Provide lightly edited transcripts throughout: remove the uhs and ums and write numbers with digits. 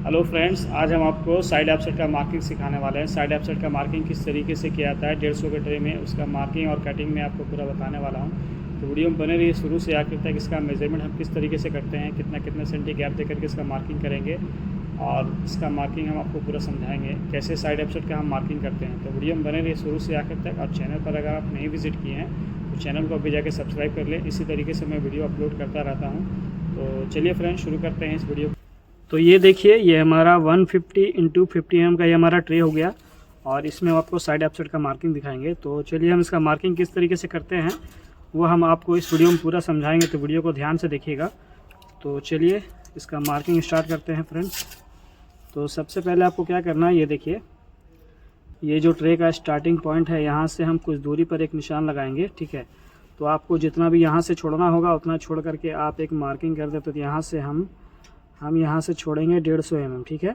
Hello friends, आज हम आपको साइड ऑफसेट का मार्किंग सिखाने वाले हैं। साइड ऑफसेट का मार्किंग किस तरीके से किया जाता है 150 के ट्रे में, उसका मार्किंग और कटिंग में आपको पूरा बताने वाला हूं। तो वीडियो में बने रहिए शुरू से आखिर तक। इसका मेजरमेंट हम किस तरीके से करते हैं, कितना कितना सेंटी गैप दे करके इसका मार्किंग करेंगे और इसका मार्किंग हम आपको पूरा समझाएंगे कैसे साइड ऑफसेट का हम मार्किंग करते हैं। तो वीडियो में बने रहिए शुरू से आखिर तक। और चैनल पर अगर आप नहीं विजिट किए हैं तो चैनल को अभी जाके सब्सक्राइब कर लें। इसी तरीके से मैं वीडियो अपलोड करता रहता हूँ। तो चलिए फ्रेंड्स, शुरू करते हैं इस वीडियो। तो ये देखिए, ये हमारा 150 इंटू 50 mm का ये हमारा ट्रे हो गया और इसमें आपको साइड ऑफसेट का मार्किंग दिखाएंगे। तो चलिए हम इसका मार्किंग किस तरीके से करते हैं वो हम आपको इस वीडियो में पूरा समझाएंगे, तो वीडियो को ध्यान से देखिएगा। तो चलिए इसका मार्किंग स्टार्ट करते हैं फ्रेंड्स। तो सबसे पहले आपको क्या करना है, ये देखिए, ये जो ट्रे का स्टार्टिंग पॉइंट है यहाँ से हम कुछ दूरी पर एक निशान लगाएंगे, ठीक है। तो आपको जितना भी यहाँ से छोड़ना होगा उतना छोड़ करके आप एक मार्किंग कर दें। तो यहाँ से हम यहाँ से छोड़ेंगे 150 mm, ठीक है।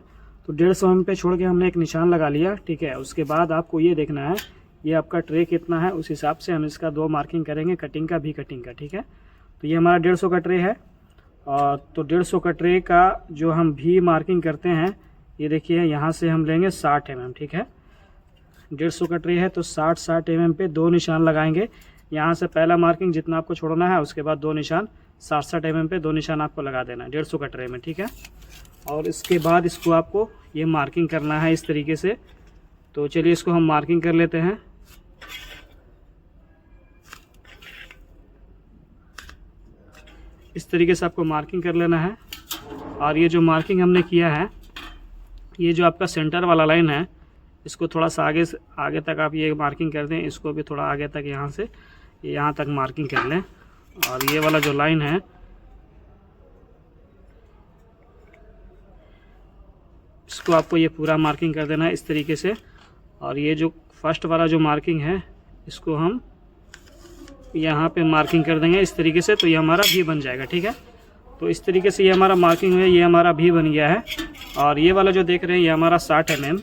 तो 150 mm पे छोड़ के हमने एक निशान लगा लिया, ठीक है। उसके बाद आपको ये देखना है ये आपका ट्रे कितना है, उस हिसाब से हम इसका 2 मार्किंग करेंगे, कटिंग का भी कटिंग का, ठीक है। तो ये हमारा 150 का ट्रे है और तो 150 का ट्रे का जो हम भी मार्किंग करते हैं, ये देखिए यहाँ से हम लेंगे 60 mm, ठीक है। 150 का ट्रे है तो 60 mm पे 2 निशान लगाएंगे। यहाँ से पहला मार्किंग जितना आपको छोड़ना है, उसके बाद 2 निशान 60 mm पे 2 निशान आपको लगा देना है 150 का ट्रे में, ठीक है। और इसके बाद इसको आपको ये मार्किंग करना है इस तरीके से। तो चलिए इसको हम मार्किंग कर लेते हैं। इस तरीके से आपको मार्किंग कर लेना है। और ये जो मार्किंग हमने किया है, ये जो आपका सेंटर वाला लाइन है, इसको थोड़ा सा आगे तक आप ये मार्किंग कर दें। इसको भी थोड़ा आगे तक यहाँ से यहाँ तक मार्किंग कर लें। और ये वाला जो लाइन है, इसको आपको ये पूरा मार्किंग कर देना है इस तरीके से। और ये जो फर्स्ट वाला जो मार्किंग है, इसको हम यहाँ पे मार्किंग कर देंगे इस तरीके से। तो ये हमारा भी बन जाएगा, ठीक है। तो इस तरीके से ये हमारा मार्किंग है, ये हमारा भी बन गया है। और ये वाला जो देख रहे हैं ये हमारा 60 mm,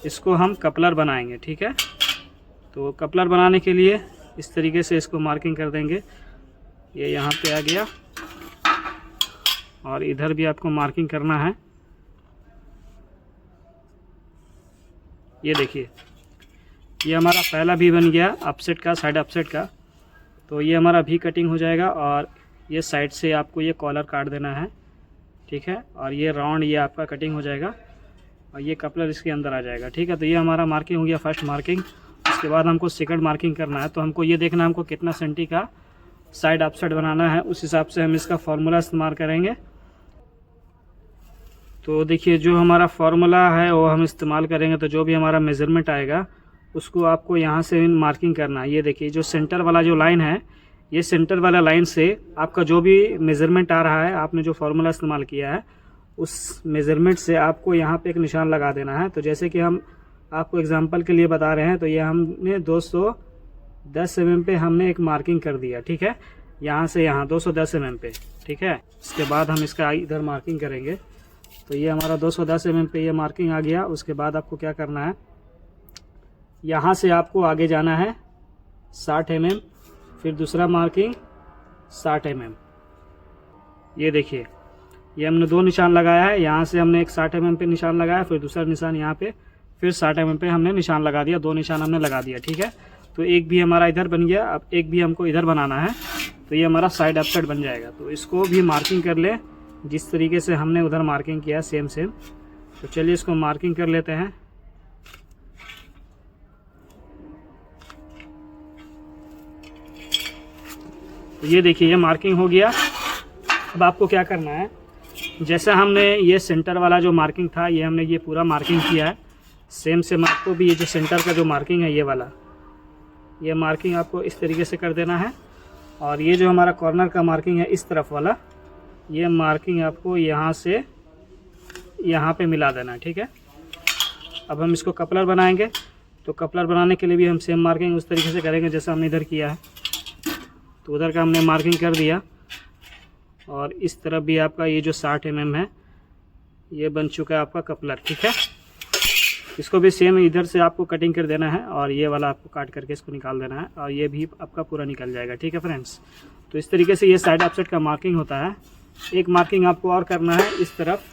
इसको हम कपलर बनाएंगे, ठीक है। तो कपलर बनाने के लिए इस तरीके से इसको मार्किंग कर देंगे। ये यहाँ पे आ गया और इधर भी आपको मार्किंग करना है। ये देखिए, ये हमारा पहला भी बन गया अपसेट का, साइड अपसेट का। तो ये हमारा भी कटिंग हो जाएगा और ये साइड से आपको ये कॉलर काट देना है, ठीक है। और ये राउंड ये आपका कटिंग हो जाएगा और ये कपलर इसके अंदर आ जाएगा, ठीक है। तो ये हमारा मार्किंग हो गया फर्स्ट मार्किंग। उसके बाद हमको सेकंड मार्किंग करना है। तो हमको ये देखना है हमको कितना सेंटी का साइड ऑफसेट बनाना है, उस हिसाब से हम इसका फार्मूला इस्तेमाल करेंगे। तो देखिए, जो हमारा फार्मूला है वो हम इस्तेमाल करेंगे। तो जो भी हमारा मेज़रमेंट आएगा उसको आपको यहाँ से मार्किंग करना है। ये देखिए, जो सेंटर वाला जो लाइन है, ये सेंटर वाला लाइन से आपका जो भी मेज़रमेंट आ रहा है, आपने जो फार्मूला इस्तेमाल किया है उस मेज़रमेंट से आपको यहाँ पे एक निशान लगा देना है। तो जैसे कि हम आपको एग्जांपल के लिए बता रहे हैं, तो ये हमने 210 mm पे हमने एक मार्किंग कर दिया, ठीक है। यहाँ से यहाँ 210 mm पे, ठीक है। इसके बाद हम इसका इधर मार्किंग करेंगे। तो ये हमारा 210 mm पे ये मार्किंग आ गया। उसके बाद आपको क्या करना है, यहाँ से आपको आगे जाना है 60 mm, फिर दूसरा मार्किंग 60 mm। ये देखिए, ये हमने 2 निशान लगाया है। यहाँ से हमने एक 60 mm पे निशान लगाया, फिर दूसरा निशान यहाँ पे, फिर 60 mm पे हमने निशान लगा दिया। 2 निशान हमने लगा दिया, ठीक है। तो एक भी हमारा इधर बन गया। अब एक भी हमको इधर बनाना है, तो ये हमारा साइड ऑफसेट बन जाएगा। तो इसको भी मार्किंग कर ले जिस तरीके से हमने उधर मार्किंग किया, सेम। तो चलिए इसको मार्किंग कर लेते हैं। तो ये देखिए, ये मार्किंग हो गया। अब आपको क्या करना है, जैसा हमने ये सेंटर वाला जो मार्किंग था, ये हमने ये पूरा मार्किंग किया है, सेम आपको भी ये जो सेंटर का जो मार्किंग है, ये वाला ये मार्किंग आपको इस तरीके से कर देना है। और ये जो हमारा कॉर्नर का मार्किंग है इस तरफ वाला, ये मार्किंग आपको यहाँ से यहाँ पे मिला देना है, ठीक है। अब हम इसको कपलर बनाएंगे। तो कपलर बनाने के लिए भी हम सेम मार्किंग उस तरीके से करेंगे जैसा हमने इधर किया है। तो उधर का हमने मार्किंग कर दिया और इस तरफ भी आपका ये जो 60 mm है, ये बन चुका है आपका कपलर, ठीक है। इसको भी सेम इधर से आपको कटिंग कर देना है और ये वाला आपको काट करके इसको निकाल देना है और ये भी आपका पूरा निकल जाएगा, ठीक है फ्रेंड्स। तो इस तरीके से ये साइड ऑफसेट का मार्किंग होता है। एक मार्किंग आपको और करना है इस तरफ,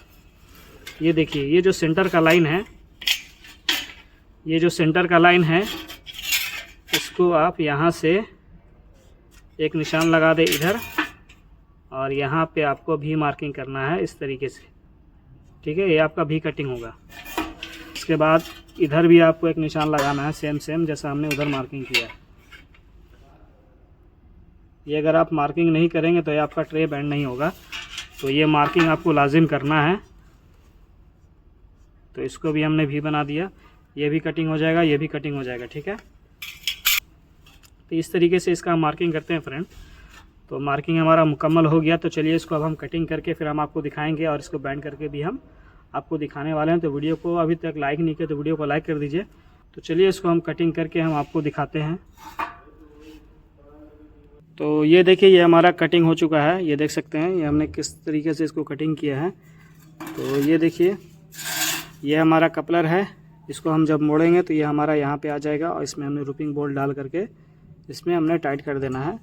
ये देखिए, ये जो सेंटर का लाइन है, ये जो सेंटर का लाइन है, इसको आप यहाँ से एक निशान लगा दे इधर, और यहाँ पे आपको भी मार्किंग करना है इस तरीके से, ठीक है। ये आपका भी कटिंग होगा। इसके बाद इधर भी आपको एक निशान लगाना है, सेम जैसा हमने उधर मार्किंग किया है। ये अगर आप मार्किंग नहीं करेंगे तो ये आपका ट्रे बैंड नहीं होगा, तो ये मार्किंग आपको लाजिम करना है। तो इसको भी हमने भी बना दिया, ये भी कटिंग हो जाएगा, ये भी कटिंग हो जाएगा, ठीक है। तो इस तरीके से इसका मार्किंग करते हैं फ्रेंड। तो मार्किंग हमारा मुकम्मल हो गया। तो चलिए इसको अब हम कटिंग करके फिर हम आपको दिखाएंगे, और इसको बैंड करके भी हम आपको दिखाने वाले हैं। तो वीडियो को अभी तक लाइक नहीं किया तो वीडियो को लाइक कर दीजिए। तो चलिए इसको हम कटिंग करके हम आपको दिखाते हैं। तो ये देखिए, ये हमारा कटिंग हो चुका है, ये देख सकते हैं ये हमने किस तरीके से इसको कटिंग किया है। तो ये देखिए, ये हमारा कपलर है, इसको हम जब मोड़ेंगे तो ये हमारा यहाँ पे आ जाएगा, और इसमें हमने रूपिंग बोल्ट डाल करके इसमें हमने टाइट कर देना है।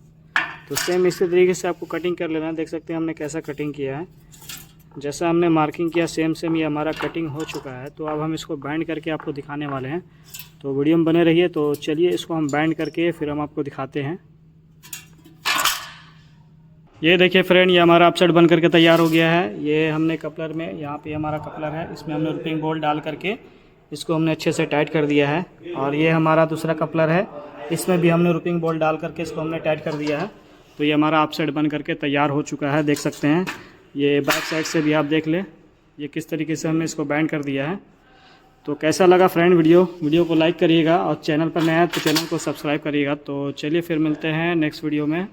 तो सेम इसी तरीके से आपको कटिंग कर लेना है। देख सकते हैं हमने कैसा कटिंग किया है, जैसा हमने मार्किंग किया सेम ये हमारा कटिंग हो चुका है। तो अब हम इसको बैंड करके आपको दिखाने वाले हैं, तो वीडियो में बने रहिए। तो चलिए इसको हम बैंड करके फिर हम आपको दिखाते हैं। ये देखिए फ्रेंड, ये हमारा अपसेट बन करके तैयार हो गया है। ये हमने कपलर में, यहाँ पे हमारा कपलर है, इसमें हमने रूपिंग बोल्ट डाल करके इसको हमने अच्छे से टाइट कर दिया है। और ये हमारा दूसरा कपलर है, इसमें भी हमने रूपिंग बोल्ट डाल करके इसको हमने टाइट कर दिया है। तो ये हमारा अपसेट बन करके तैयार हो चुका है, देख सकते हैं। ये बैक साइड से भी आप देख लें, ये किस तरीके से हमने इसको बैंड कर दिया है। तो कैसा लगा फ्रेंड वीडियो को लाइक करिएगा, और चैनल पर नया है तो चैनल को सब्सक्राइब करिएगा। तो चलिए फिर मिलते हैं नेक्स्ट वीडियो में।